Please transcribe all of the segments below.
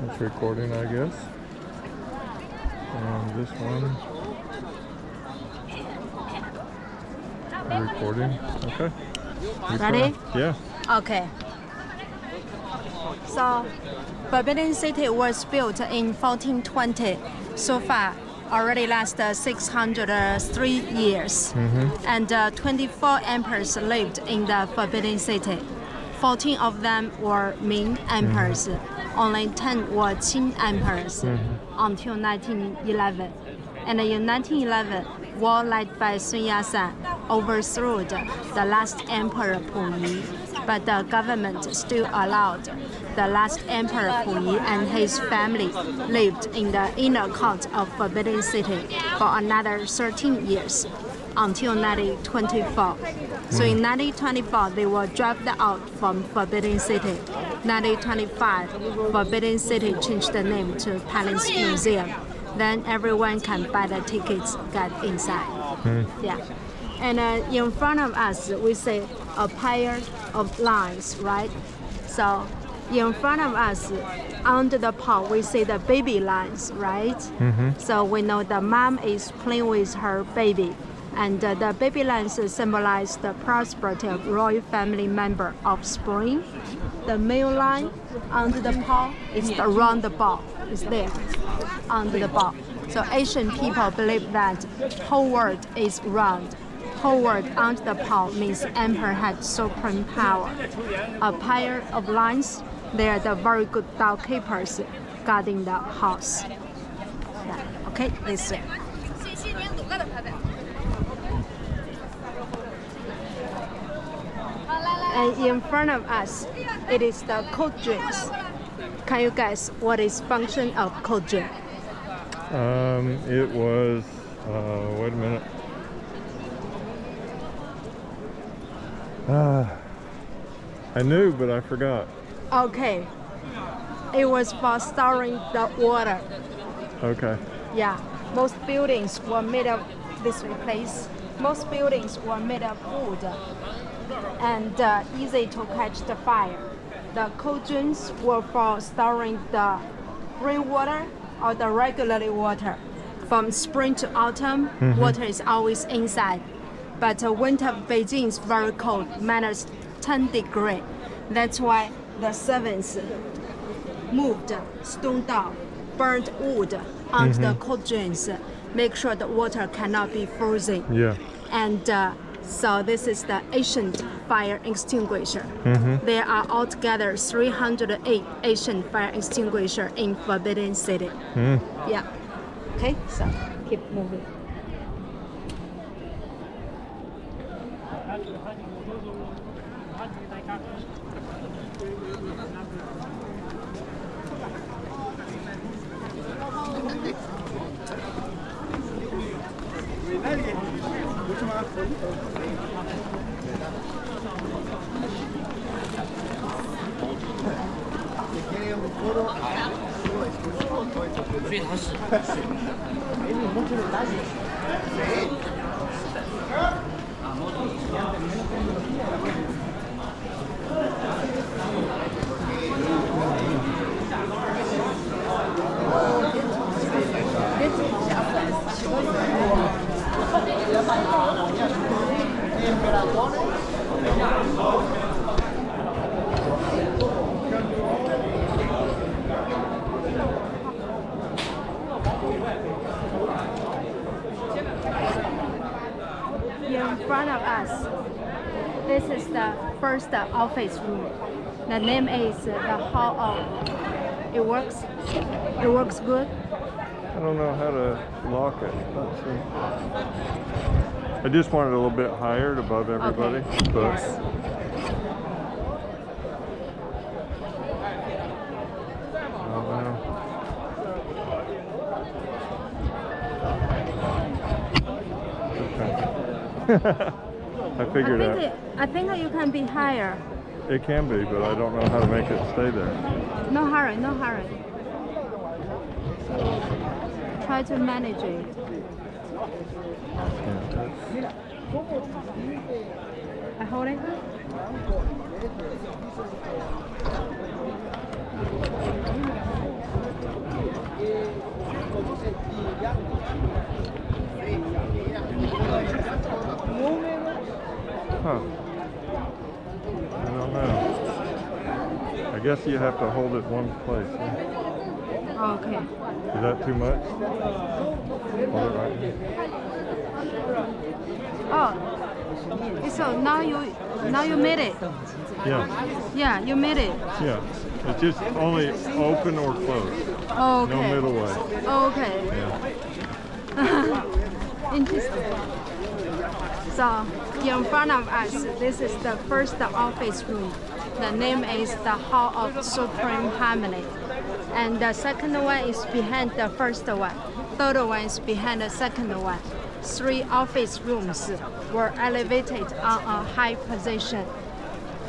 It's recording, I guess. And this one. Recording. Okay. Ready? Yeah. Okay. So, Forbidden City was built in 1420. So far, already lasted 603 years. And 24 emperors lived in the Forbidden City. 14 of them were Ming emperors. Only 10 were Qing emperors until 1911. And in 1911, war led by Sun Yat-sen overthrew the last emperor Pu Yi, but the government still allowed the last emperor Pu Yi and his family lived in the inner court of Forbidden City for another 13 years until 1924. So in 1924, they were dropped out from Forbidden City. 1925, Forbidden City changed the name to Palace Museum. Then everyone can buy the tickets, get inside. Yeah. And in front of us, we see a pair of lines, right? So in front of us, under the pole, we see the baby lines, right? So we know the mom is playing with her baby. And the baby lines symbolize the prosperity of royal family member of spring. The male line under the pole is the round ball. It's there under the ball. So Asian people believe that whole world is round. Whole world under the pole means emperor had supreme power. A pair of lines, they are the very good Tao keepers guarding the house. Yeah. Okay, this way. And in front of us, it is the cold drinks. Can you guess what is function of cold drink? It was, wait a minute. I knew, but I forgot. Okay. It was for storing the water. Okay. Yeah. Most buildings were made of this place. Most buildings were made of wood and easy to catch the fire. The cauldrons were for storing the rainwater or the regular water. From spring to autumn, water is always inside. But winter Beijing is very cold, minus 10 degrees. That's why the servants moved stone down, burned wood onto the cauldrons, make sure the water cannot be frozen. Yeah. And so this is the ancient fire extinguisher. There are altogether 308 ancient fire extinguishers in Forbidden City. Yeah. Okay, so keep moving. In front of us, this is the first office room. The name is the Hall of. It works. It works good. I don't know how to lock it. Let's see. I just want it a little bit higher above everybody. Okay. But Yes. I figured out. I think you can be higher. It can be, but I don't know how to make it stay there. No hurry, no hurry. Try to manage it. Yeah. I hold it. Huh. I don't know. I guess you have to hold it one place. Huh? Okay. Is that too much? Hold it right here. Oh, so now you made it. Yeah. Yeah, you made it. Yeah. It's just only open or closed. Okay. No middle way. Okay. Yeah. Interesting. So in front of us, this is the first office room. The name is the Hall of Supreme Harmony. And the second one is behind the first one. Third one is behind the second one. 3 office rooms were elevated on a high position.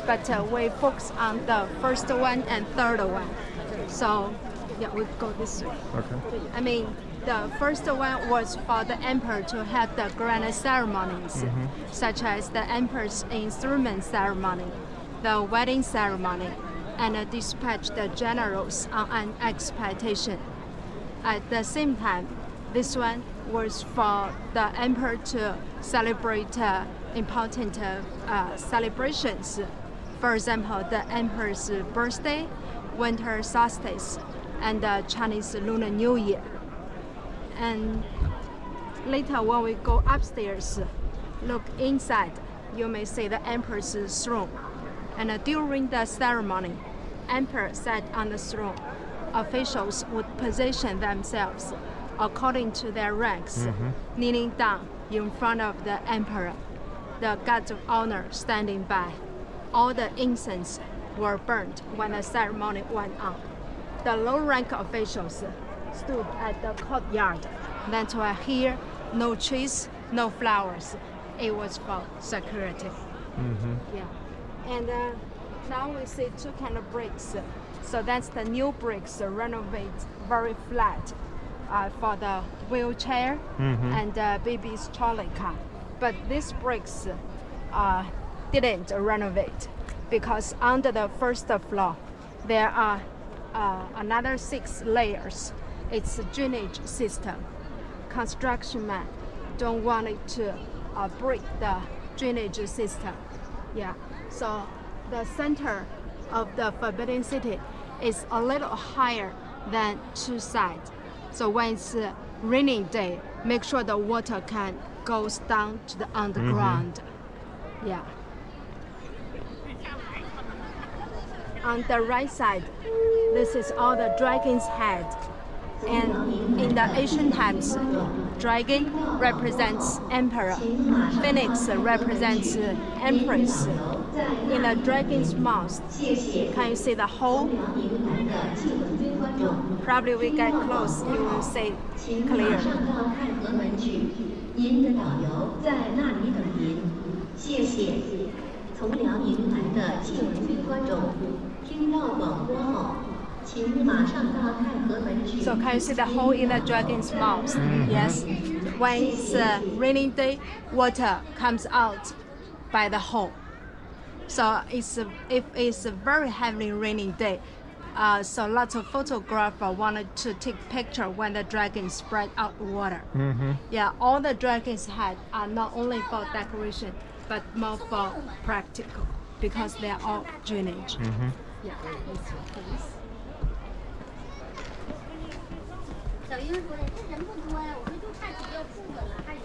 But we focus on the first one and third one. So yeah, we go this way. Okay. I mean, the first one was for the emperor to have the grand ceremonies, such as the emperor's instrument ceremony, the wedding ceremony, and dispatch the generals on an expedition. At the same time, this one was for the emperor to celebrate important celebrations. For example, the emperor's birthday, winter solstice, and the Chinese Lunar New Year. And later when we go upstairs, look inside, you may see the emperor's throne. And during the ceremony, emperor sat on the throne. Officials would position themselves according to their ranks, kneeling down in front of the emperor. The guards of honor standing by. All the incense were burnt when the ceremony went on. The low-rank officials stood at the courtyard. That's why here, no trees, no flowers. It was for security. Yeah. And now we see 2 kind of bricks. So that's the new bricks, renovate very flat for the wheelchair and baby's trolley car. But these bricks didn't renovate because under the first floor there are another 6 layers. It's a drainage system. Construction man don't want it to break the drainage system. Yeah. So the center of the Forbidden City is a little higher than 2 sides. So when it's a raining day, make sure the water can goes down to the underground. Yeah. On the right side, this is all the dragon's head. And in the ancient times, dragon represents emperor, phoenix represents empress. In the dragon's mouth, can you see the hole? Probably we get close, you will see clear. So can you see the hole in the dragon's mouth? Yes. When it's a raining day, water comes out by the hole. So if it's a very heavily raining day, so lots of photographers wanted to take picture when the dragon spread out water. Yeah, all the dragon's head are not only for decoration, but more for practical because they are all drainage. Yeah. 小英说的，这人不多呀，我们就看几个部分了，还有。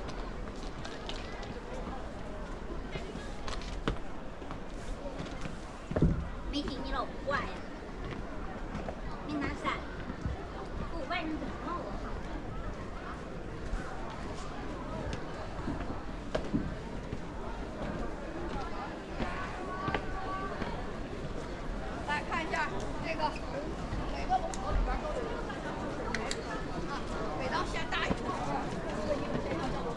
没听你老话呀，没拿伞，给我外人怎么闹啊？来看一下这个，每个龙头里边都有。 每当下大雨，这个衣服身上叫做。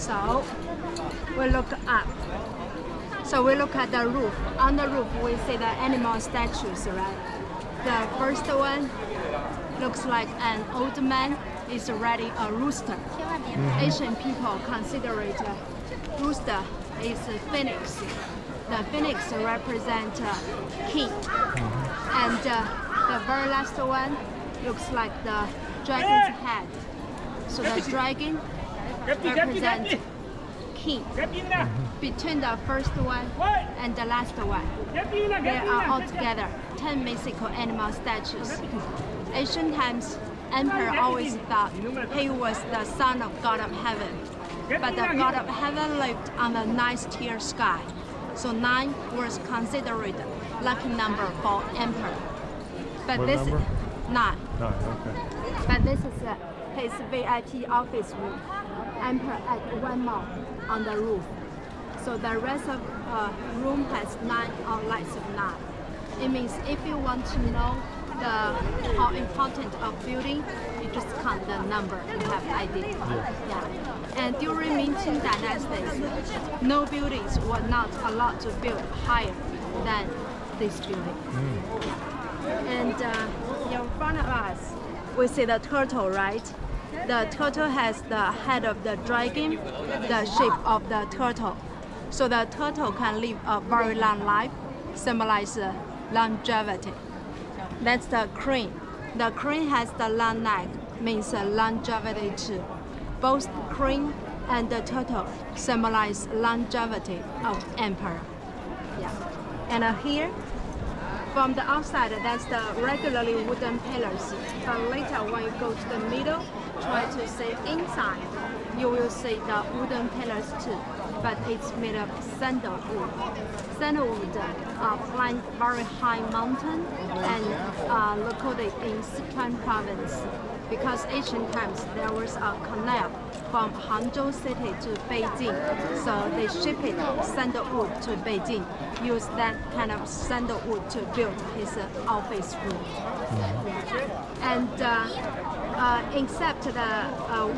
So we look up. So we look at the roof. On the roof, we see the animal statues, right? The first one looks like an old man. Is already a rooster. Asian people consider it a rooster is a phoenix. The phoenix represents king. And the very last one looks like the dragon's head. So the dragon represents king. Between the first one and the last one, there are altogether 10 mythical animal statues. Ancient times, Emperor always thought he was the son of God of heaven. But the God of heaven lived on the ninth tier sky. So 9 was considered lucky number for emperor. But What this number? is 9. 9, okay. But this is his VIP office room. Emperor at one more on the roof. So the rest of room has 9 outlets of 9. It means if you want to know how important of building, you just count the number. You have idea. Yeah. And during Ming-Qing dynasties, no buildings were not allowed to build higher than this building. And in front of us, we see the turtle, right? The turtle has the head of the dragon, the shape of the turtle. So the turtle can live a very long life, symbolize longevity. That's the crane. The crane has the long neck, means longevity too. Both crane and the turtle symbolize longevity of emperor. Yeah. And here, from the outside, that's the regularly wooden pillars. But later, when you go to the middle, try to see inside, you will see the wooden pillars too. But it's made of sandalwood. Sandalwood climbed very high mountain and located in Sichuan province. Because ancient times there was a canal from Hangzhou city to Beijing, so they shipped sandalwood to Beijing. Use that kind of sandalwood to build his office room. And except the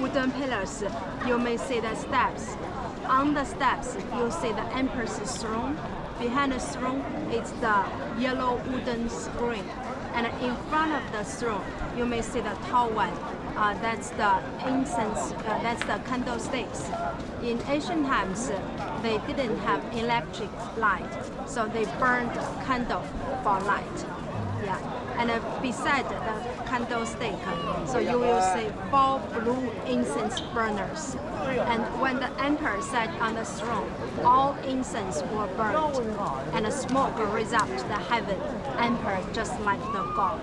wooden pillars, you may see the steps. On the steps, you see the emperor's throne. Behind the throne is the yellow wooden screen. And in front of the throne, you may see the tall one. That's the incense, that's the candlesticks. In ancient times, they didn't have electric light, so they burned candle for light. Yeah. And beside the candlestick, so you will see 4 blue incense burners. And when the emperor sat on the throne, all incense were burned, and the smoke rose up to the heaven. Emperor just like the god.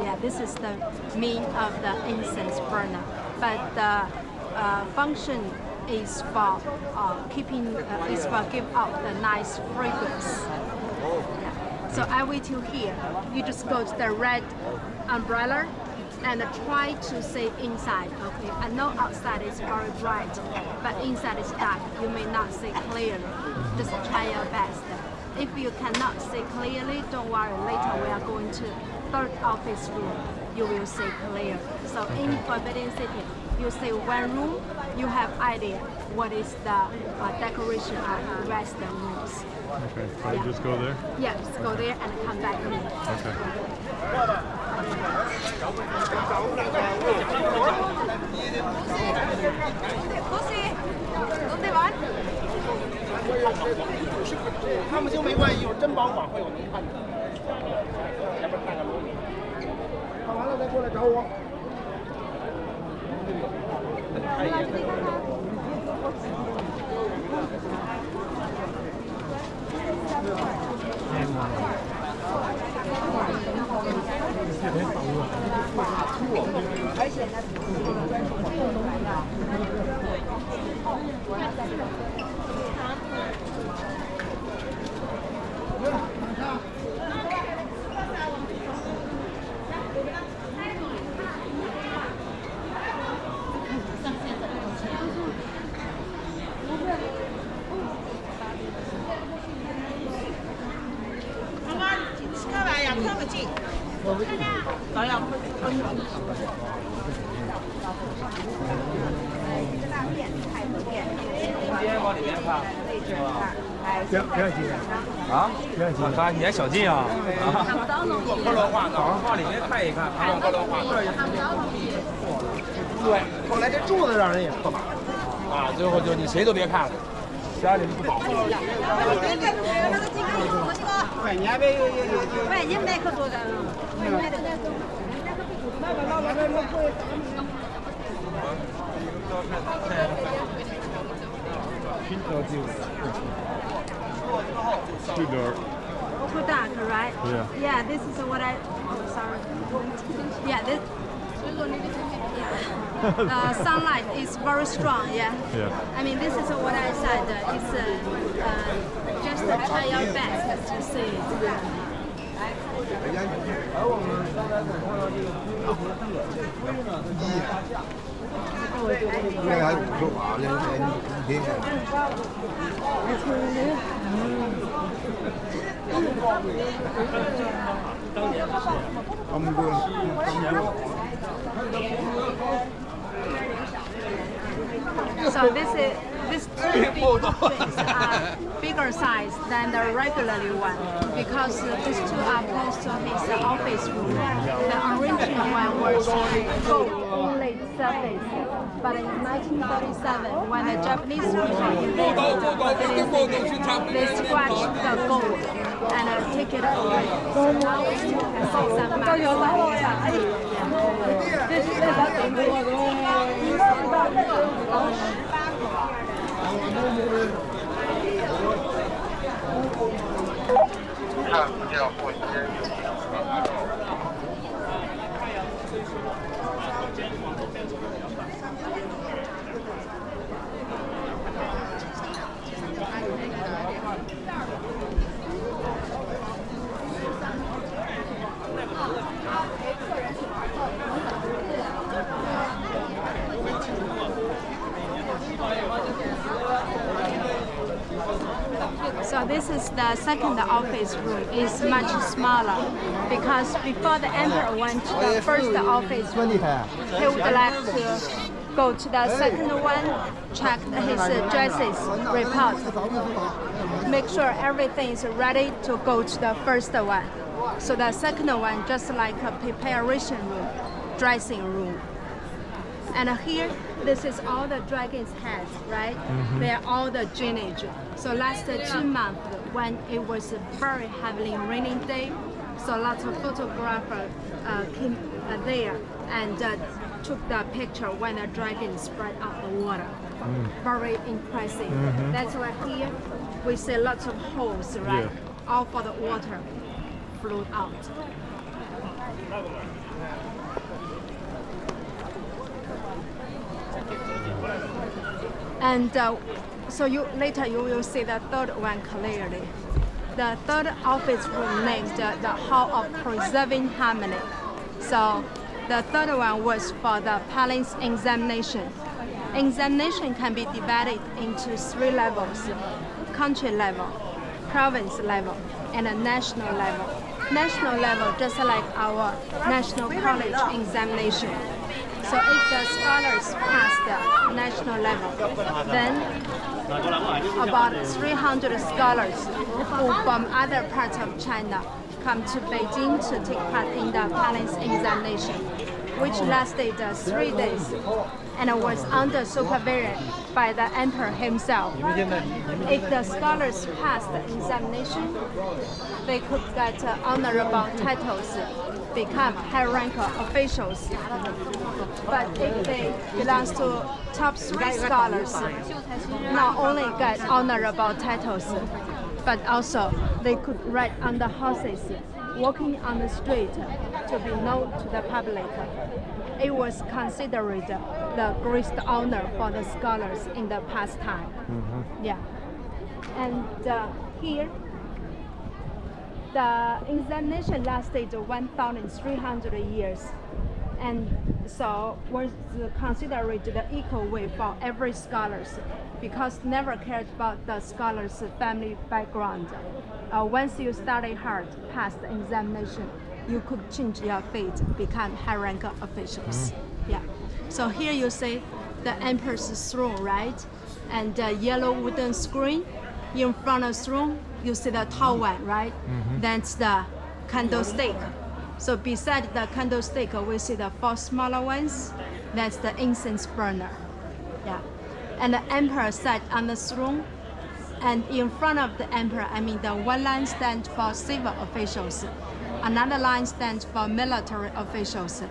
Yeah, this is the meaning of the incense burner. But the function is for give out the nice fragrance. Yeah. So I wait till here. You just go to the red umbrella and try to see inside. Okay, I know outside is very bright, but inside is dark. You may not see clearly. Just try your best. If you cannot see clearly, don't worry. Later we are going to third office room. You will see clear. So in Forbidden City, you see one room. You have idea what is the decoration of the rest of the rooms. Okay, so I just go there? Yeah, just go there and come back here. Okay. ¿Dónde van? 他们就没关系，有珍宝馆会有能看的。要不然大概轮你。看完了再过来找我。看一眼。不要紧啊，我看你还小劲啊！往里面看一看，对，后来这柱子让人也破了啊，最后就你谁都别看了，家里不保护。快，你还别快，你买可多的。Too dark. Too dark, right? Yeah. Yeah, this is what I. Oh, sorry. Yeah, this. Sunlight is very strong. Yeah. Yeah. I mean, this is what I said. It's just try your best to see it. 应该还不错吧？这一天。So these two big coffins are bigger size than the regularly one because these two are close to his office room. The original one was gold only surface, but in 1937, when the Japanese people invaded the facility, they scratched the gold and take it away. So now we still can see some marks. This is So this is the second office room. It's much smaller because before the emperor went to the first office room, he would like to go to the second one, check his dresses report, make sure everything is ready to go to the first one. So the second one just like a preparation room, dressing room. And here, this is all the dragon's heads, right? They're all the drainage. So last 2 months, when it was a very heavily raining day, so lots of photographers came there and took the picture when the dragon spread out the water. Very impressive. That's why here we see lots of holes, right? Yeah. All for the water flowed out. And so later you will see the third one clearly. The third office room named the Hall of Preserving Harmony. So the third one was for the palace examination. Examination can be divided into 3 levels: country level, province level, and a national level. National level, just like our national college examination. So if the scholars pass the national level, then about 300 scholars who from other parts of China come to Beijing to take part in the palace examination, which lasted 3 days and was under supervision by the emperor himself. If the scholars passed the examination, they could get honorable titles, become high-rank officials. But if they belong to top 3 scholars, not only get honorable titles, but also they could ride on the horses, walking on the street to be known to the public. It was considered the greatest honor for the scholars in the past time. Yeah. And here, the examination lasted 1,300 years, and so was considered the equal way for every scholars, because never cared about the scholar's family background. Once you study hard, pass the examination, you could change your fate, become high-rank officials. Yeah. So here you see the emperor's throne, right? and a yellow wooden screen. In front of the throne, you see the tall one, right? That's the candlestick. So beside the candlestick, we see the 4 smaller ones. That's the incense burner. Yeah. And the emperor sat on the throne. And in front of the emperor, the one line stands for civil officials. Another line stands for military officials.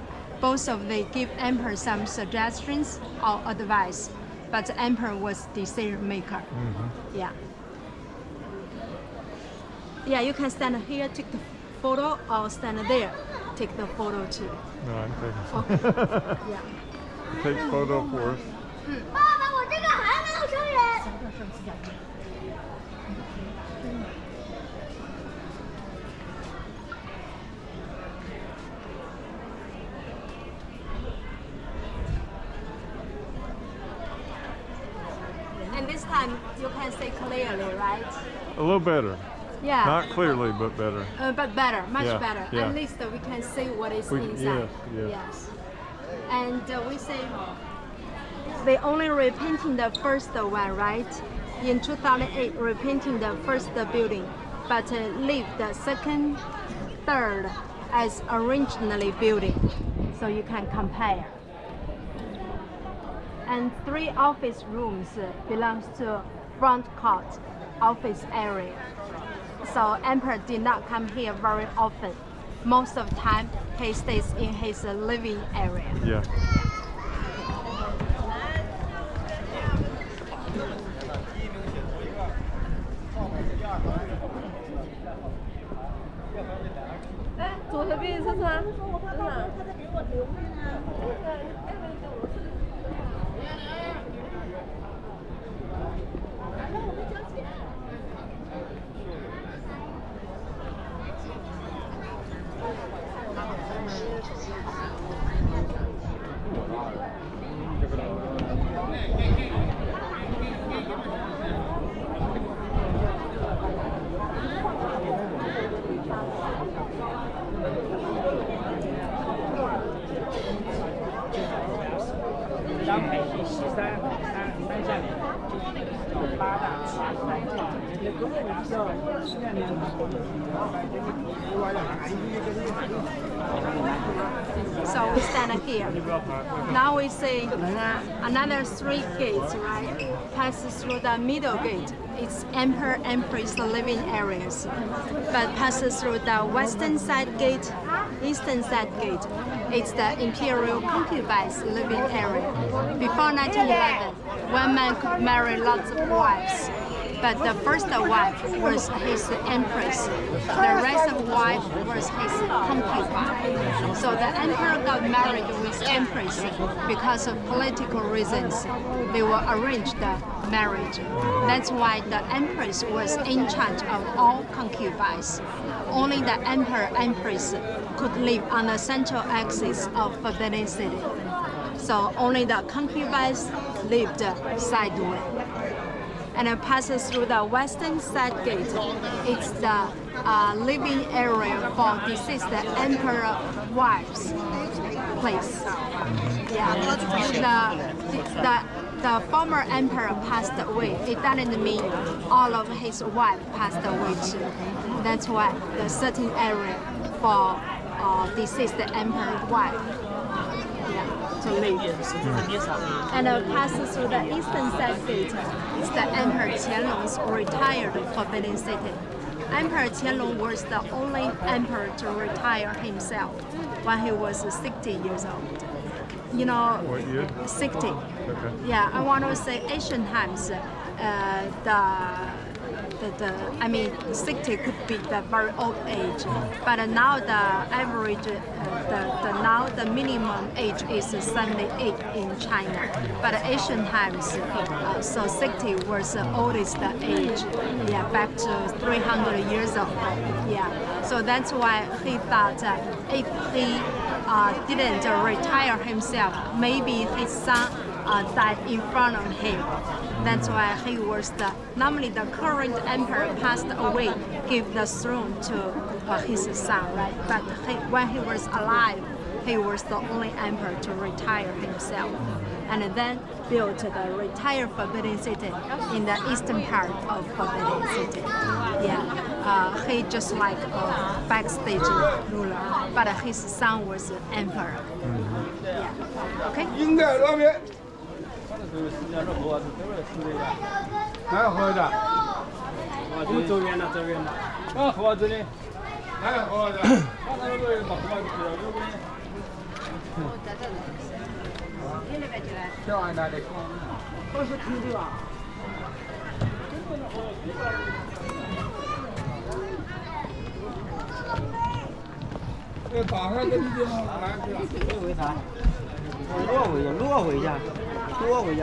Both of them give emperor some suggestions or advice. But the emperor was decision maker. Yeah. Yeah, you can stand here, take the photo, or stand there, take the photo too. No, I'm taking Okay. Yeah. Take photo for us. 爸爸，我这个还没有生人。 And this time you can see clearly, right? A little better. Yeah. Not clearly, but better. But better, much Yeah, better. yeah. At least we can see what is We- inside. yes. And we say they only repainting the first one, right? In 2008, repainting the first building, but leave the second, third as originally building, so you can compare. And 3 office rooms belongs to front court office area. So emperor did not come here very often. Most of the time, he stays in his living area. Yeah. So we stand here. Now we see another 3 gates, right? Passes through the middle gate. It's emperor empress living areas. But passes through the western side gate, eastern side gate. It's the imperial concubines living area. Before 1911, one man could marry lots of wives. But the first wife was his empress. The rest of wife was his concubine. So the emperor got married with empress because of political reasons. They will arrange the marriage. That's why the empress was in charge of all concubines. Only the emperor empress could live on the central axis of Forbidden City. So only the concubines lived sideways. And it passes through the western side gate. It's the living area for deceased emperor wives place. Yeah, the former emperor passed away. It doesn't mean all of his wife passed away too. That's why the certain area for deceased emperor wife. To live. And passes through the eastern side gate. It's the Emperor Qianlong's retired Forbidden City. Emperor Qianlong was the only emperor to retire himself when he was 60 years old. You know, What year? 60. Okay. Yeah, I want to say ancient times, 60 could be the very old age, but now the average, the minimum age is 78 in China. But ancient times, so 60 was the oldest age, yeah, back to 300 years ago. Yeah, so that's why he thought if he didn't retire himself, maybe his son died in front of him. That's why he was normally the current emperor passed away, give the throne to his son, right? But when he was alive, he was the only emperor to retire himself. and then built the retired Forbidden City in the eastern part of Forbidden City. Yeah, he just like a backstage ruler, but his son was emperor. Yeah, okay. 应该那边。哪个喝的？我们走远了，走远了。啊，喝这里。哪个喝的？跳完哪里？都是空的吧？这打上这地方来去了。为啥？落回去，多回去。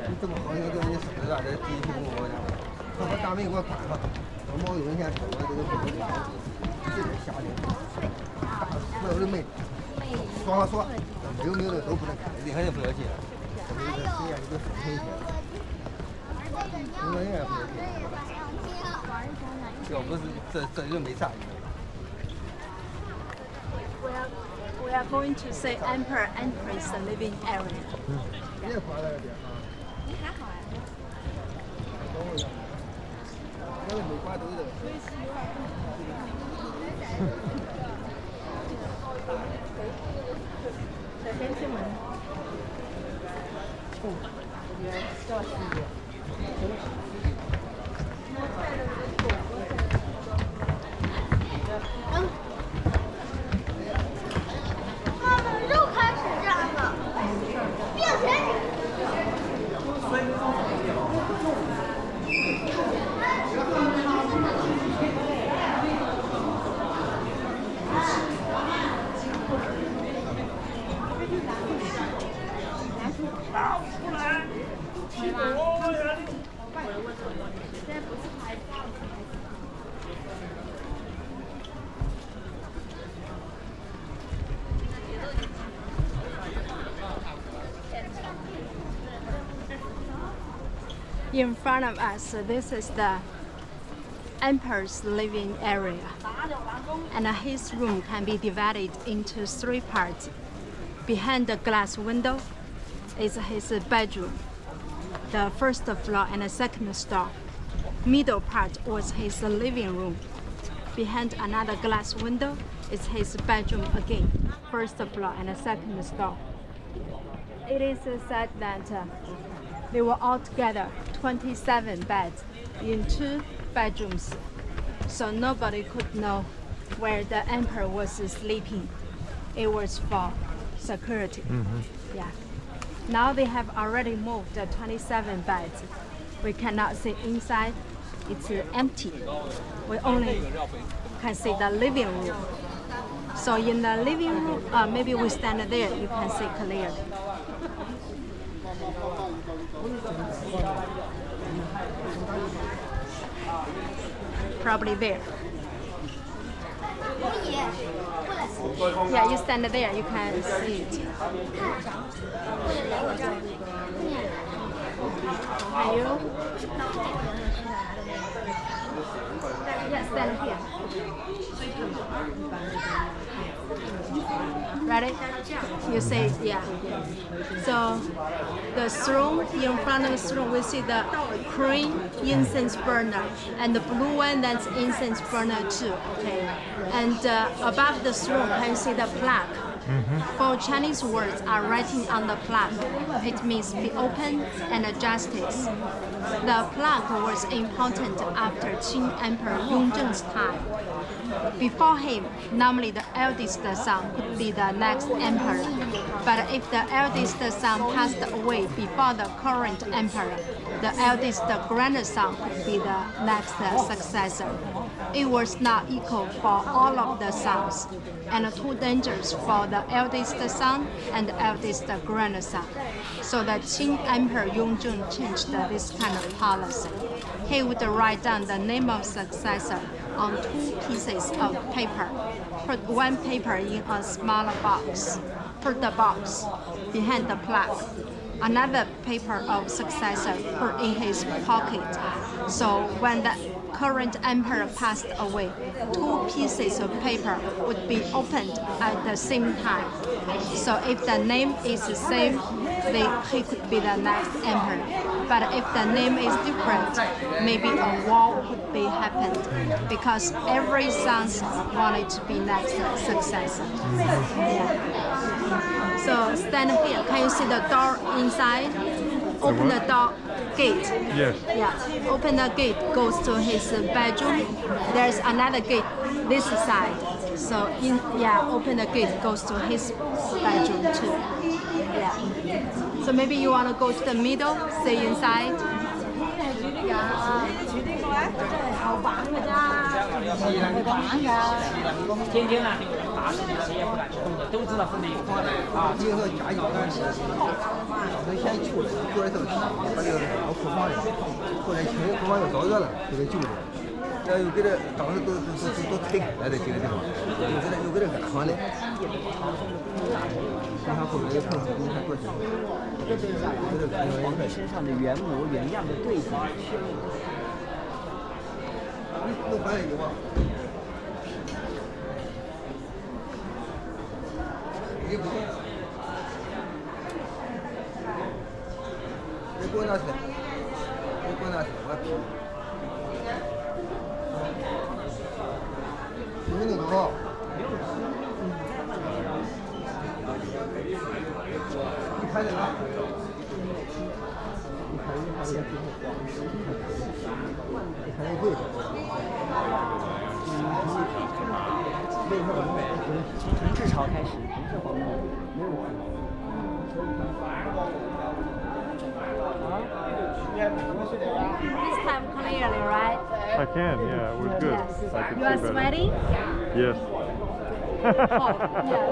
你这么好，你给你死了，这第一批我讲，他把大门给我关了，我毛有人先走了，这个不能这点下去，所有的门装了锁，没有的都不能开，厉害的不要进。这个虽然这个风险一些，工作人员不要进。要不是这人没啥。 We are going to say Emperor Empress living area. 别挂在这边啊！你还好呀？我没挂都的。In front of us, this is the emperor's living area, and his room can be divided into 3 parts. Behind the glass window is his bedroom, the first floor and the second floor. Middle part was his living room. Behind another glass window is his bedroom again, first floor and the second floor. It is said that there were altogether 27 beds in 2 bedrooms, so nobody could know where the emperor was sleeping. It was for security. Yeah. Now they have already moved the 27 beds. We cannot see inside. It's empty. We only can see the living room. So in the living room, maybe we stand there, you can see clearly. Probably there. Yeah, you stand there, you can see it. Are you? Yeah, stand here. Ready? You say, yeah. So the throne, in front of the throne, we see the green incense burner, and the blue one, that's incense burner too, okay? And above the throne, can you see the plaque? For Chinese words are writing on the plaque. It means be open and justice. The plaque was important after Qing Emperor Yongzheng's time. Before him, normally the eldest son could be the next emperor. But if the eldest son passed away before the current emperor, the eldest grandson could be the next successor. It was not equal for all of the sons, and too dangerous for the eldest son and the eldest grandson. So the Qing Emperor Yongzheng changed this kind of policy. He would write down the name of successor on 2 pieces of paper. Put one paper in a smaller box. Put the box behind the plaque. Another paper of successor put in his pocket. So when the current emperor passed away, 2 pieces of paper would be opened at the same time. So if the name is the same, he could be the next emperor. But if the name is different, maybe a war would be happened because every son wanted to be next successor. Yeah. So stand here. Can you see the door inside? Open the door gate. Yes. Yeah. Open the gate goes to his bedroom. There's another gate this side. So open the gate goes to his bedroom too. Yeah. So maybe you want to go to the middle, stay inside. 天天啊，打死你了，你也不敢去动的，都知道是哪个啊。今后加油，但是能先救人，救人都把这个老库房里，后来清库房又烧热了，就给救的。要有给这当时都推开了的这个地方，有给这安放的。你看后面有棚子，你看多深。皇帝身上的原模原样的对子。能搬有吗？你不，你给我拿去，你给我拿去，我批。你那个好。你看这个。从至朝开始，不是皇帝，没有皇帝。This time clearly, right? I can, yeah, it was good. Yes. I could You are see better. sweating? Yes. Yes.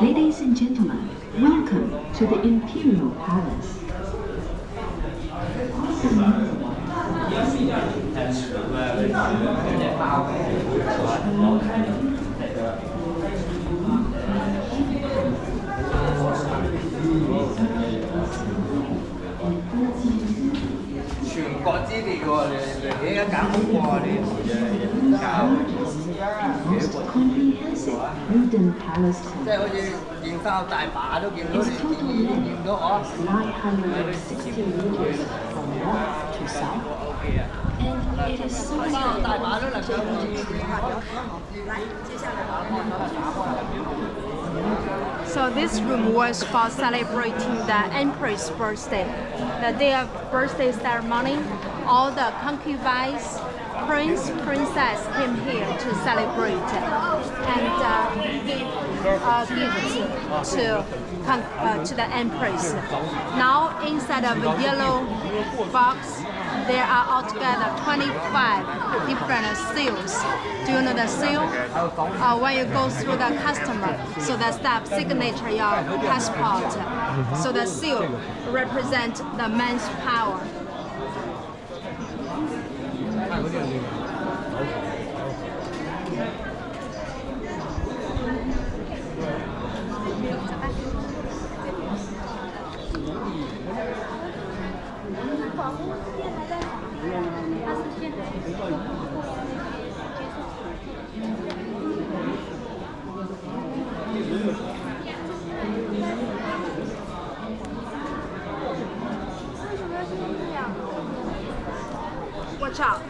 Ladies and gentlemen, welcome to the Imperial Palace. Most comprehensive wooden palace complex. Its total length is 960 meters from north to south, and it is So this room was for celebrating the emperor's birthday. The day of birthday ceremony, all the concubines, prince, princess came here to celebrate and give gifts to the empress. Now, instead of a yellow box, there are altogether 25 different seals. Do you know the seal? When you go through the customer, so the staff signature your passport. So the seal represents the man's power. Watch out.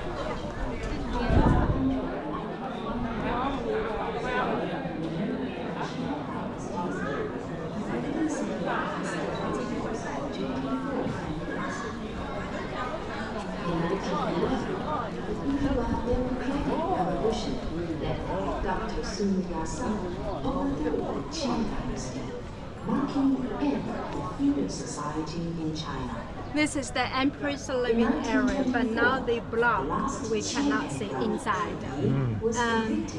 Dr. Sun Yat-sen of the Qing dynasty. marking the end of feudal society in China. This is the Empress living area, but now they block. We cannot see inside.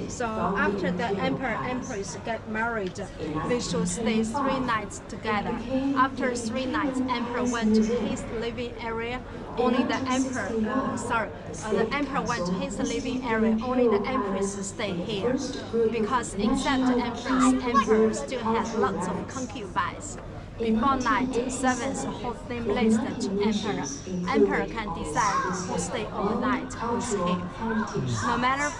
So after the Emperor Empress get married, they should stay 3 nights together. After 3 nights, Emperor went to his living area. Only the Emperor, the Emperor went to his living area. Only the Empress stayed here, because except the Empress, Emperor still had lots of concubines. Before night, servants hold them list to Emperor. Emperor can decide who stay overnight with him. No matter,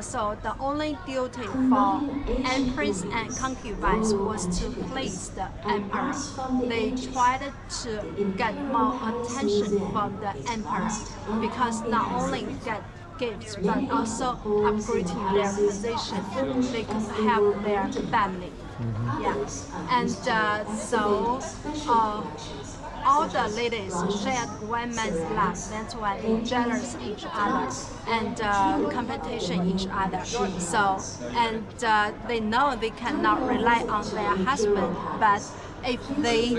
so the only duty for Empress and concubines was to please the Emperor. They tried to get more attention from the Emperor, because not only get gifts but also upgrading their position, they could help their family. Yeah, and so all the ladies shared one man's love. That's why they jealous each other and competition each other. So and they know they cannot rely on their husband, but if they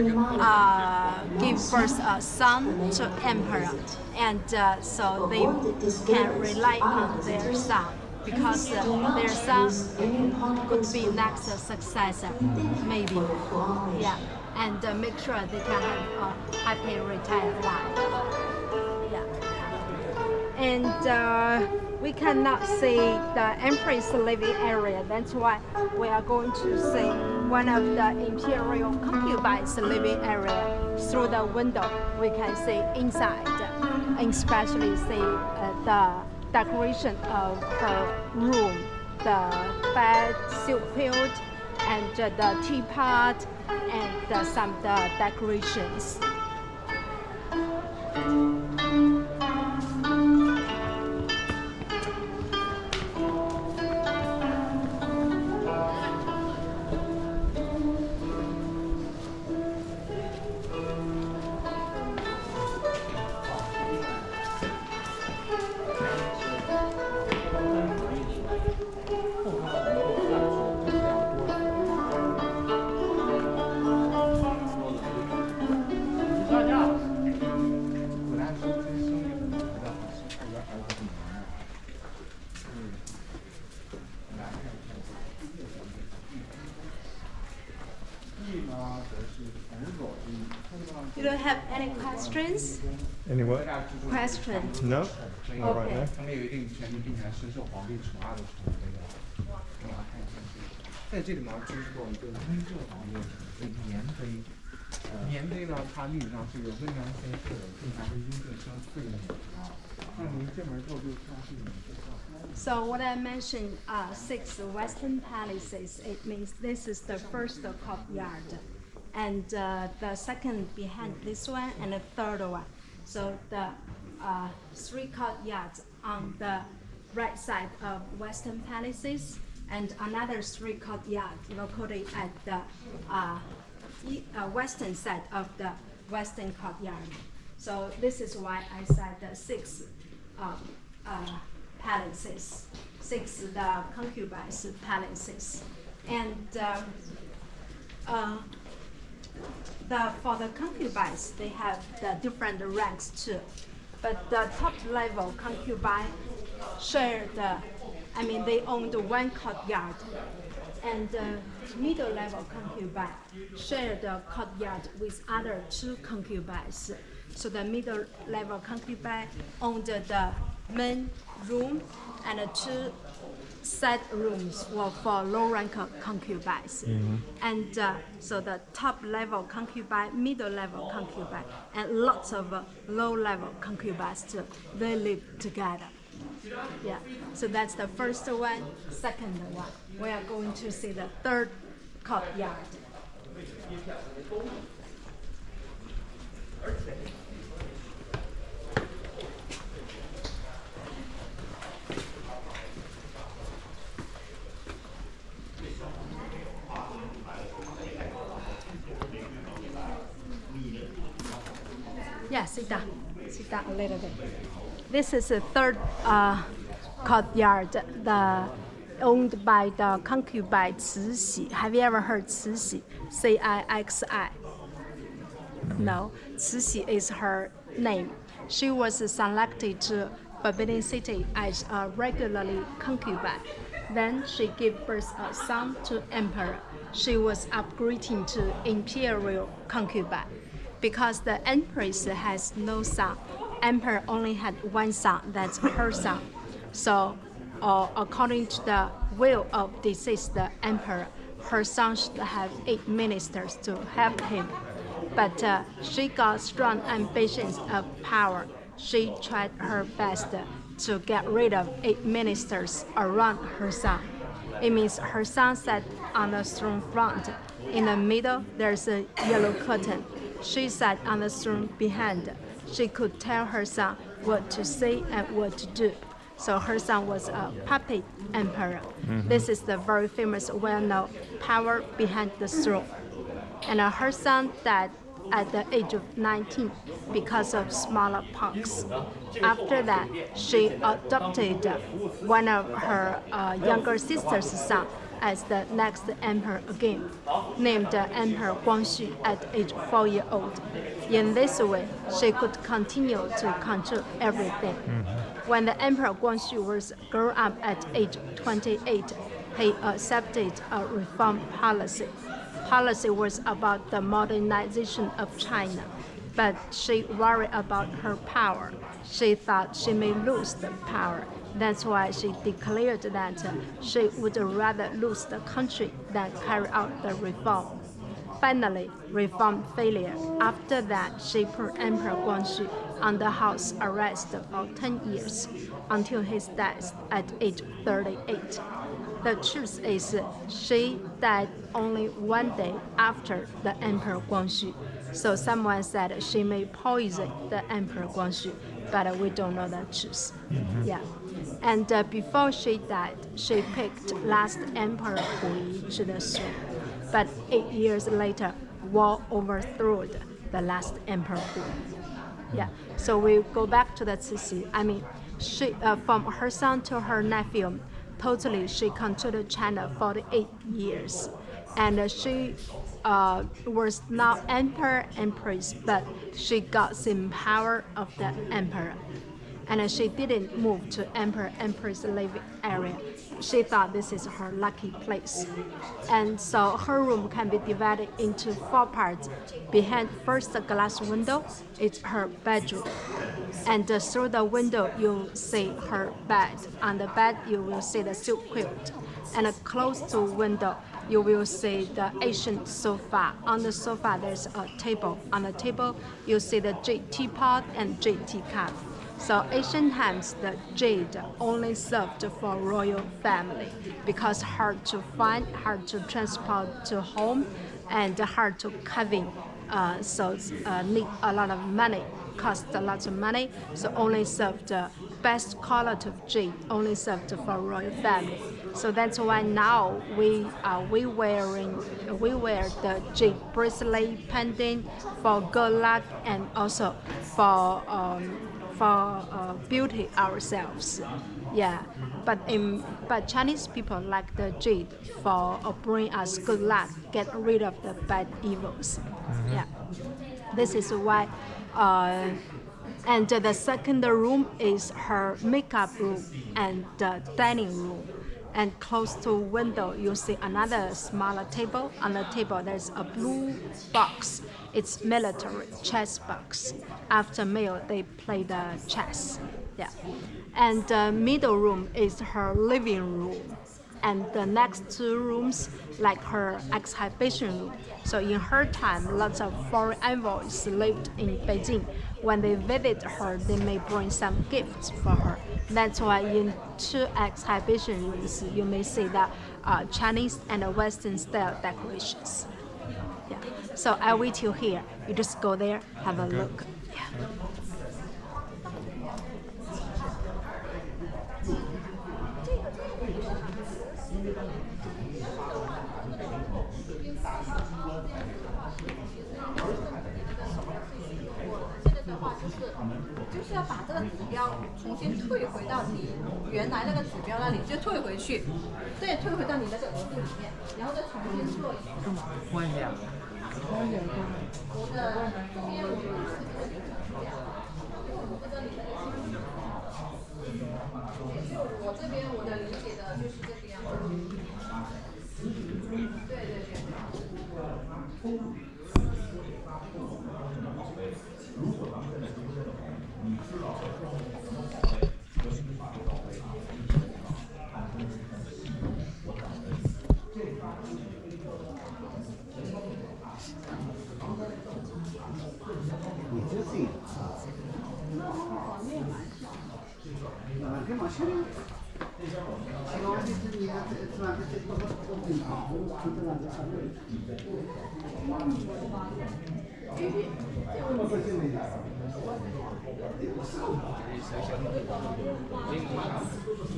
give birth a son to emperor, and so they can rely on their son, because their son could be next successor, maybe. Yeah, and make sure they can have a happy retired life. Yeah, and we cannot see the Empress living area. That's why we are going to see one of the imperial concubines living area. Through the window, we can see inside, especially see the decoration of her room, the bed, silk quilt, and the teapot, and some of the decorations. You don't have any questions? Any what? Question? No? Not right now. 他们有一定权利，并且还深受皇帝宠爱的时候，这个很好看上去。在这里面就是说一个温热皇帝的年碑，年碑呢，它历史上是个温良先生，并还是雍正生4年啊。那您这门之后就像是你们这个。So what I mentioned, 6 Western palaces, it means this is the first courtyard. And the second behind this one, and the third one. So the 3 courtyards on the right side of Western palaces, and another 3 courtyards located at the western side of the western courtyard. So this is why I said the 6 palaces, 6 the concubines palaces, and for the concubines, they have the different ranks too. But the top level concubine share they own the 1 courtyard. And the middle level concubine share the courtyard with other 2 concubines. So the middle level concubine owned the main room, and 2 side rooms were for low rank concubines. And so the top level concubine, middle level concubine, and lots of low level concubines too, they live together. Yeah, so that's the first one. Second one, we are going to see the 3rd courtyard. Yeah, sit down a little bit. This is the 3rd courtyard. owned by the concubine Cixi. Have you ever heard Cixi? Cixi. No, Cixi is her name. She was selected to Forbidden City as a regularly concubine. Then she gave birth a son to emperor. She was upgrading to imperial concubine. Because the empress has no son, emperor only had one son, that's her son. So according to the will of deceased emperor, her son should have 8 ministers to help him. But she got strong ambitions of power. She tried her best to get rid of 8 ministers around her son. It means her son sat on the throne front. In the middle, there's a yellow curtain. She sat on the throne behind. She could tell her son what to say and what to do. So her son was a puppet emperor. This is the very famous, well-known power behind the throne. And her son died at the age of 19 because of smallpox. After that, she adopted one of her younger sister's son as the next emperor again, named Emperor Guangxu at age 4 years old. In this way, she could continue to control everything. When the Emperor Guangxu was grown up at age 28, he accepted a reform policy. Policy was about the modernization of China, but she worried about her power. She thought she may lose the power. That's why she declared that she would rather lose the country than carry out the reform. Finally, reform failure. After that, she put Emperor Guangxu under house arrest for 10 years until his death at age 38. The truth is, she died only one day after the Emperor Guangxu. So someone said she may poison the Emperor Guangxu, but we don't know the truth. Yeah. And before she died, she picked last Emperor Hui to the throne. But 8 years later, war overthrew the last Emperor Hui. Yeah. So we go back to the Cixi. I mean, she from her son to her nephew, totally she controlled China for 8 years. And she was not emperor, empress, but she got some power of the emperor. And she didn't move to emperor, empress living area. She thought this is her lucky place. And so her room can be divided into 4 parts. Behind first the glass window is her bedroom. And through the window, you'll see her bed. On the bed, you will see the silk quilt. And close to window, you will see the Asian sofa. On the sofa, there's a table. On the table, you'll see the jade teapot and jade teacup. So ancient times, the jade only served for royal family because hard to find, hard to transport to home, and hard to carving. So need a lot of money, cost a lot of money. So only served best quality of jade, only served for royal family. So that's why now we wear the jade bracelet pendant for good luck and also for beauty ourselves. Yeah, but Chinese people like the jade for bring us good luck, get rid of the bad evils. Yeah, this is why. And the second room is her makeup room and the dining room. And close to window, you see another smaller table. On the table, there's a blue box. It's military chess box. After meal, they play the chess. Yeah. And the middle room is her living room. And the next 2 rooms, like her exhibition room. So in her time, lots of foreign envoys lived in Beijing. When they visit her, they may bring some gifts for her. That's why in 2 exhibition rooms, you may see the Chinese and Western style decorations. Yeah. So I'll wait you here. You just go there, have a look. Yeah. 就是要把这个指标重新退回到你原来那个指标那里，就退回去，对，退回到你那个额度里面，然后再重新做一次。换一下。我的这边我有这个指标，我不知道你那个是什么。我这边我的理解的就是这个样子。对对对。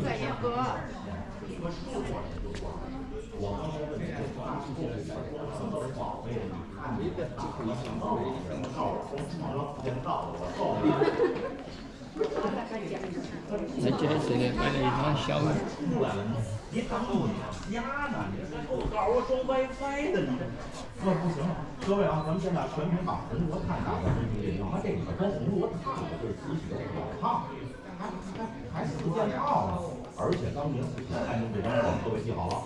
对，严格。那这个买了一双小的。你当我家呢？你这后告我装 WiFi 的，你这不行。各位啊，咱们现在全屏把红罗看大家都注意，它这里边装红罗烫的就是磁吸这个老烫，还4件套呢。而且当年磁吸采用这张网，各位记好了，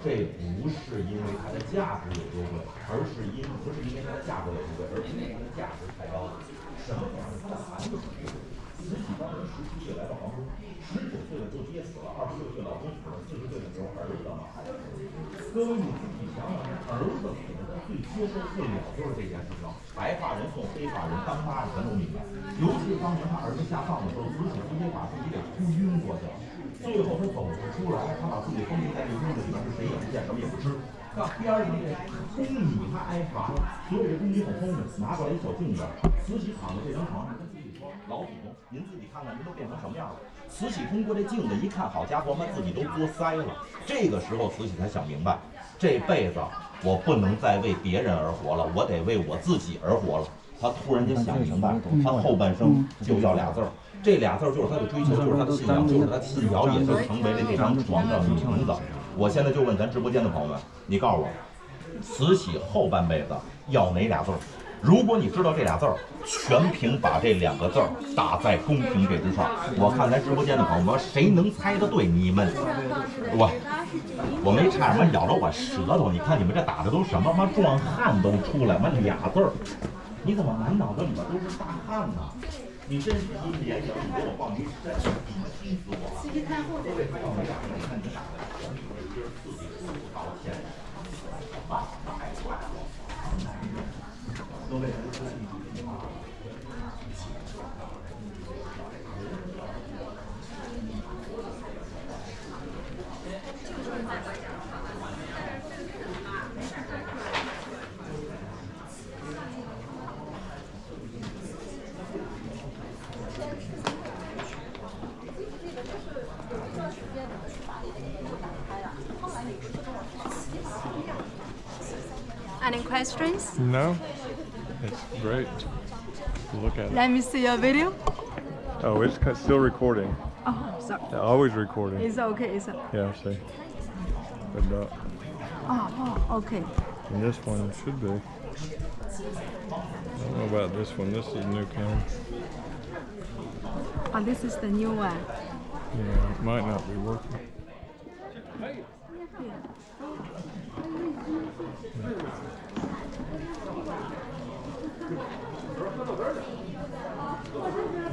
这不是因为它的价值有优惠，不是因为它的价格有优惠，而是因为它的价值太高。什么样的？它的含义很优惠。磁吸当时17岁来到杭州，19岁了就爹死了，26岁老公死了，40岁的时候儿子嘛还是。各位你自己想想，儿子死了，最接受不了就是这件事情。白发人送黑发人，当妈的全都明白。尤其当年他儿子下葬的时候，慈禧直接把自己给哭晕过去了。最后他走不出来，他把自己封闭在这屋子里边，是谁也不见，什么也不吃。边上这宫女他挨罚了，所以这宫女很聪明，拿过来一小镜子，慈禧躺在这张床上，跟自己说：“老祖宗，您自己看看，您都变成什么样了？”慈禧通过这镜子一看，好家伙，妈自己都作腮了。这个时候，慈禧才想明白，这辈子我不能再为别人而活了，我得为我自己而活了。他突然间想明白，他后半生就要俩字儿，这俩字儿就是他的追求，就是他的信仰，就是他的信条，也就成为了这张床的名字。我现在就问咱直播间的朋友们，你告诉我，慈禧后半辈子要哪俩字儿？如果你知道这俩字儿，全屏把这2个字儿打在公屏这之上。我看咱直播间的朋友们，谁能猜得对？你们，我没差点咬着我舌头。你看你们这打的都什么？妈壮汉都出来，妈俩字儿，你怎么满脑子里边都是大汉呢？你真是一脸影，你给我放一身，气死我了！各位朋友们，你看你打的全部是自己出不到钱，太快了！各位。Any questions? No, it's great to look at it. Let me see your video. Oh, it's still recording. Oh, sorry. Always recording. It's okay. It's okay. Yeah, see. But Okay. and this one should be. I don't know about this one. This is new camera. Oh, this is the new one. Yeah, it might not be working.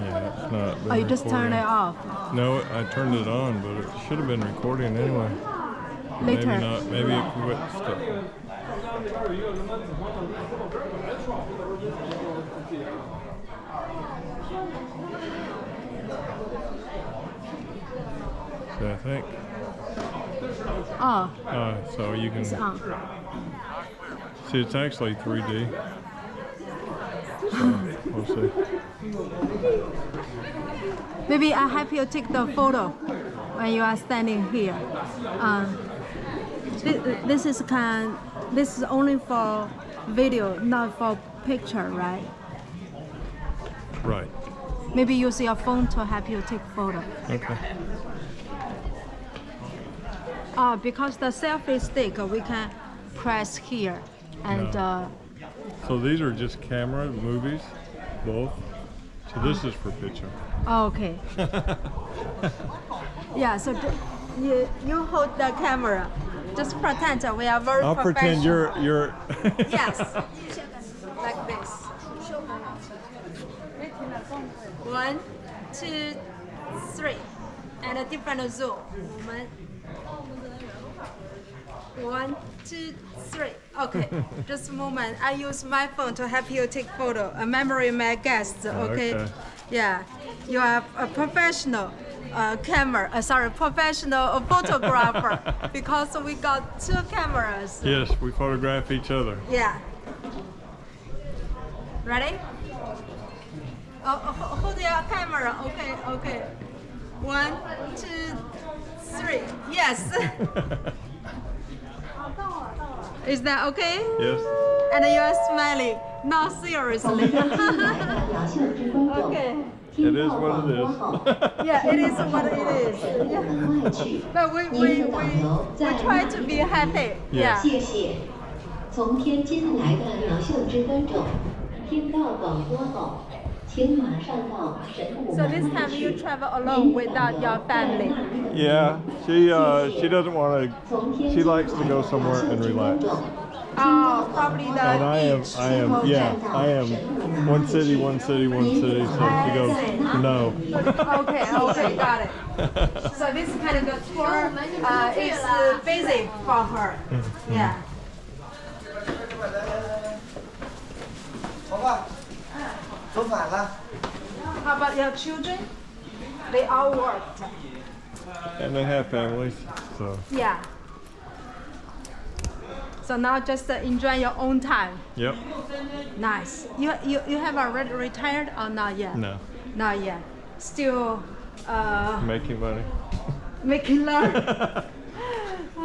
Yeah, it's not. Oh, you just turned it off. No, I turned it on, but it should have been recording anyway. Later. Maybe not. Maybe it quit stuff. So I think. Oh. So you can It's on. see it's actually 3D. So we'll see. Maybe I help you take the photo when you are standing here. This is only for video, not for picture, right? Right. Maybe use your phone to help you take photo. Okay. Because the selfie stick, we can press here. And so these are just camera, movies, both. So this is for picture. Okay. Yeah, so you hold the camera. Just pretend that we are very I'll professional. pretend you're Yes. Like this. 1, 2, 3. And a different zoom. 1, 2, 3. Okay, just a moment. I use my phone to help you take photo. A memory my guests. Okay. Yeah, you are a professional professional photographer because we got 2 cameras. Yes, we photograph each other. Yeah. Ready? Hold your camera. Okay, okay. 1, 2, 3. Yes. Is that okay? Yes. And you are smiling. No, seriously. Okay. It is what it is. Yeah, it is what it is. Yeah. But we try to be happy. Yeah. 谢谢。从天津来的鸟秀之观众，听到广播后，请马上到神武 So this time you travel alone without your family. Yeah, she doesn't want to. She likes to go somewhere and relax. Oh, probably the And I am, one city. So she goes, no. Okay, got it. So this kind of the tour is busy for her. Yeah. 好吧，走反了。 How about your children? They all worked. And they have families, so. Yeah. So now just enjoy your own time. Yep. Nice. You have already retired or not yet? No. Not yet. Still Making money. making learn.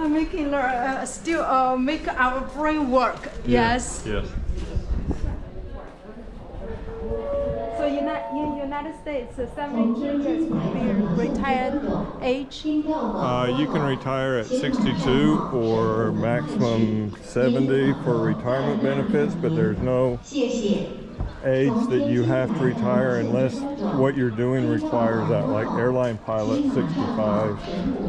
Making learn. Still make our brain work. Yes. Yes. So in United States, 70 years would be retired age. You can retire at 62 or maximum 70 for retirement benefits, but there's no age that you have to retire unless what you're doing requires that, like airline pilot 65,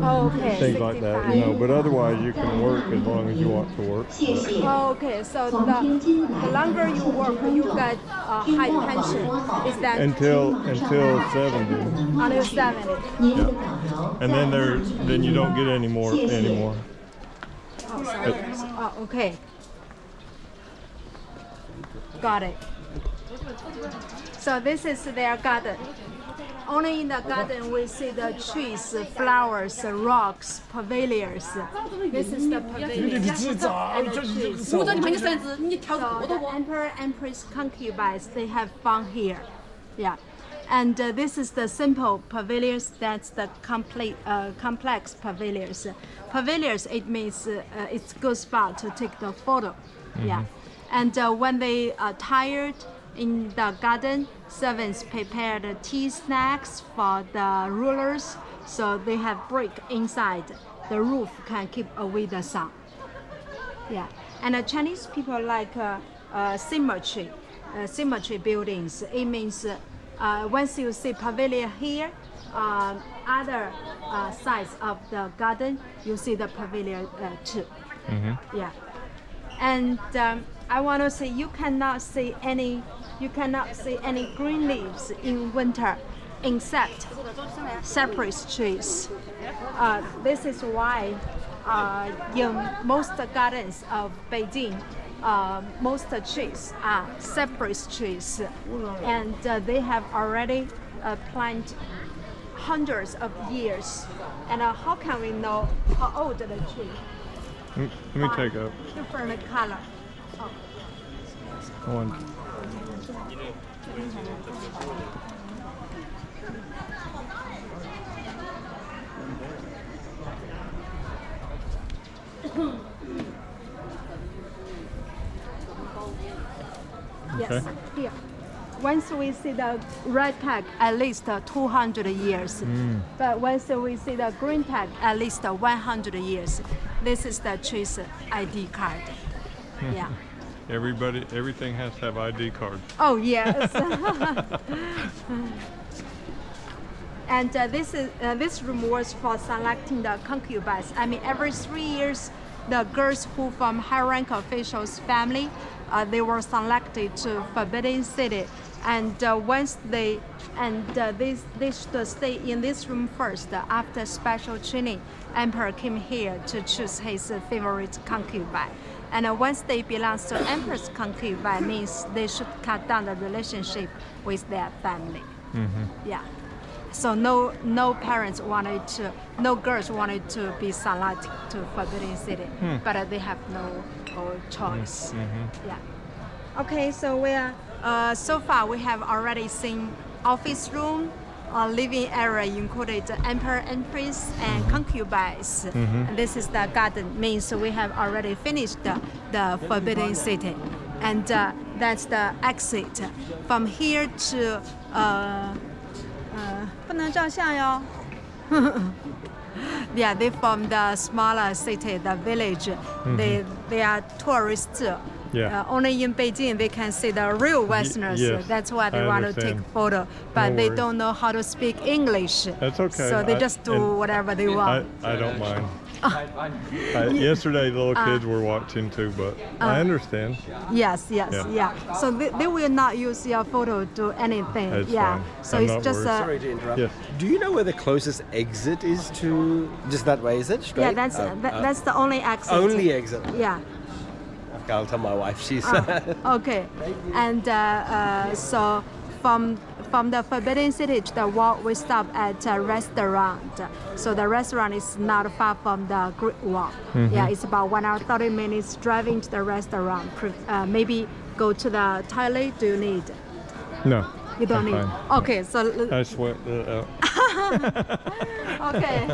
Okay. things like that, you know. But otherwise, you can work as long as you want to work. Okay, so the longer you work, you get a high pension. Is that Until 70. until 70? Yeah. And then you don't get any more anymore. Oh, sorry. Oh, okay. Got it. So this is their garden. Only in the garden we see the trees, flowers, rocks, pavilions. This is the pavilion. And the trees. So the emperor, empress, concubines, they have fun here. Yeah. And this is the simple pavilions. That's the complete complex pavilions. Pavilions, it means it's a good spot to take the photo. Yeah. And when they are tired in the garden, servants prepare the tea snacks for the rulers, so they have brick inside. The roof can keep away the sun. Yeah. And the Chinese people like symmetry buildings. It means once you see pavilion here, other sides of the garden, you see the pavilion too. Yeah. And I want to say you cannot see any green leaves in winter, except cypress trees. This is why in most gardens of Beijing, most trees are cypress trees, and they have already planted hundreds of years. And how can we know how old the tree? Let me take up. Different color. One. Yes, Okay. here. once we see the red tag, at least 200 years. But once we see the green tag, at least 100 years. This is the choice ID card. Yeah. Everything has to have ID cards. Oh yes. And this room was for selecting the concubines. I mean, every 3 years, the girls who from high-rank officials' family, they were selected to Forbidden City, and once they should stay in this room first. After special training, Emperor came here to choose his favorite concubine. And once they belong to Emperor's concubine, means they should cut down the relationship with their family. Yeah. So no parents wanted to, no girls wanted to be selected to Forbidden City, but they have no choice. Yeah. Okay, so so far we have already seen office room, living area included emperor, empress, and concubines. And this is the garden, means we have already finished the Forbidden City, and that's the exit from here to. 不能照相哟。Yeah, they from the smaller city, the village. They are tourists. Yeah. Only in Beijing they can see the real Westerners. Yes, that's why they I want understand. to take photo, but No they worries. don't know how to speak English. That's okay. So they just do whatever they want. I don't mind. Yesterday, the little kids were watching too, but I understand. Yes, Yeah. yeah. So they will not use your photo to do anything. That's yeah. fine. So I'm it's not just worried. Sorry to interrupt. Yes. Do you know where the closest exit is to? Just that way, is it? Straight? yeah. That's the only exit. Only exit. Yeah. Okay, I'll tell my wife. She's. Okay. And so from the Forbidden City to the wall, we stop at a restaurant. So the restaurant is not far from the Great Wall. Yeah, it's about 1 hour 30 minutes driving to the restaurant. Maybe go to the toilet. Do you need? No. You don't I'm need. fine. Okay, so. I sweat that out. Okay.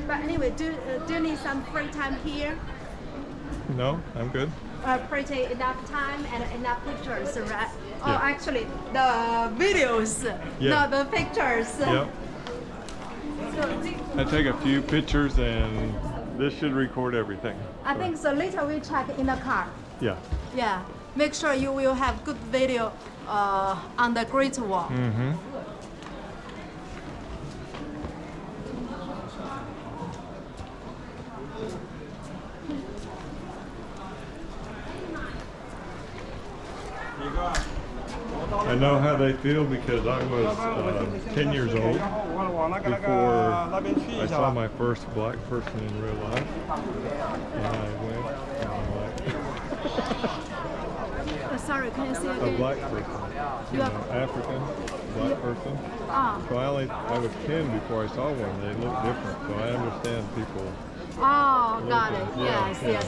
But anyway, do you need some free time here? No, I'm good. Pretty enough time and enough pictures, right? Oh, Yeah. actually, the videos, Yeah. not the pictures. Yep. So I take a few pictures, and this should record everything. I think so. Later we check in the car. Yeah. Yeah. Make sure you will have good video on the Great Wall. I know how they feel because I was 10 years old before I saw my first black person in real life. And I went and Sorry, can you say a again? black person, African black person. So I was 10 before I saw one. They look different, so I understand people. Oh, got it. Yeah, Yes.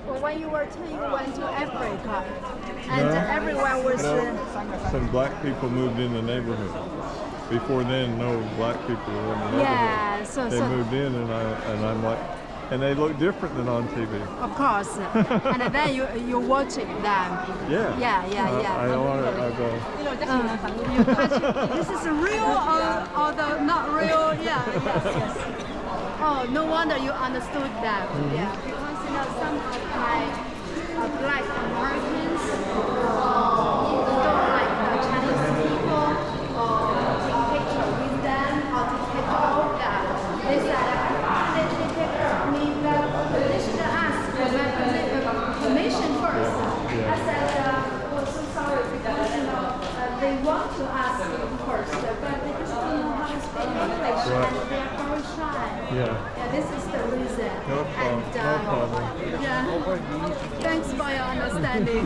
Well, when you were 10, you went to Africa, and everyone was. Some black people moved in the neighborhood. Before then, no black people were in the neighborhood. Yeah, They moved in, and I'm like, and they look different than on TV. Of course, and then you watching them. Yeah. Yeah. I don't want to. I go. You touch, this is real or the not real? Yes. Oh, no wonder you understood that. Yeah, because some of my black Americans don't like Chinese people or take picture with them or take picture of them. They said they take picture of me, but they should ask for my permission first. I said, oh, so sorry because they want to ask you first, but they just don't know how to speak English and they are very shy. Yeah. This is the reason. No problem. No problem. Yeah. Thanks for your understanding.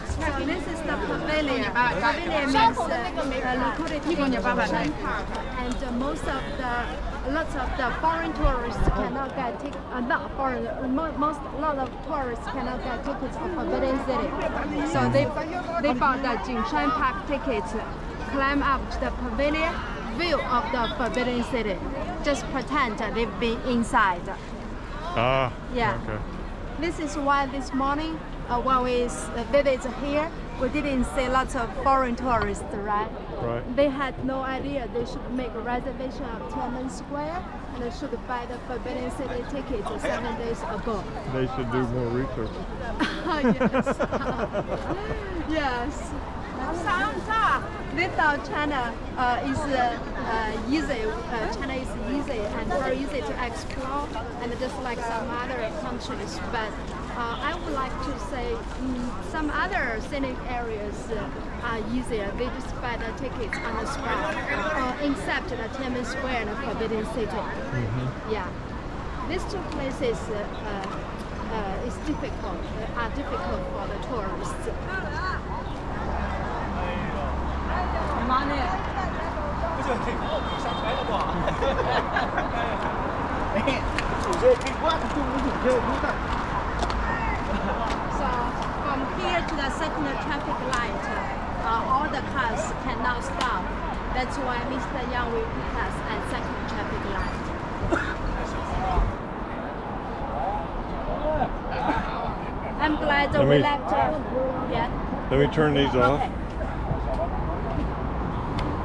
So this is the pavilion. Pavilion means located in Ocean Park, and most of the lots of the foreign tourists cannot get tickets. Not foreign, lot of tourists cannot get tickets of Forbidden City. So they bought the Jingshan Park tickets, climb up to the pavilion, view of the Forbidden City. Just pretend they've been inside. Ah. Yeah. Okay. This is why this morning when we visit here, we didn't see lots of foreign tourists, right? Right. They had no idea they should make a reservation at Tiananmen Square and they should buy the Forbidden City tickets 7 days ago. They should do more research. Yes. Yes. They thought China is easy. China is easy and very easy to explore, and just like some other countries. But I would like to say some other scenic areas are easier. They just buy the tickets on the spot, except the Tiananmen Square and the Forbidden City. Yeah, these two places are difficult for the tourists. So from here to the second traffic light, all the cars cannot stop. That's why Mr. Yang will pick us at second traffic light. I'm glad we left. Yeah. Let me turn these off. Okay.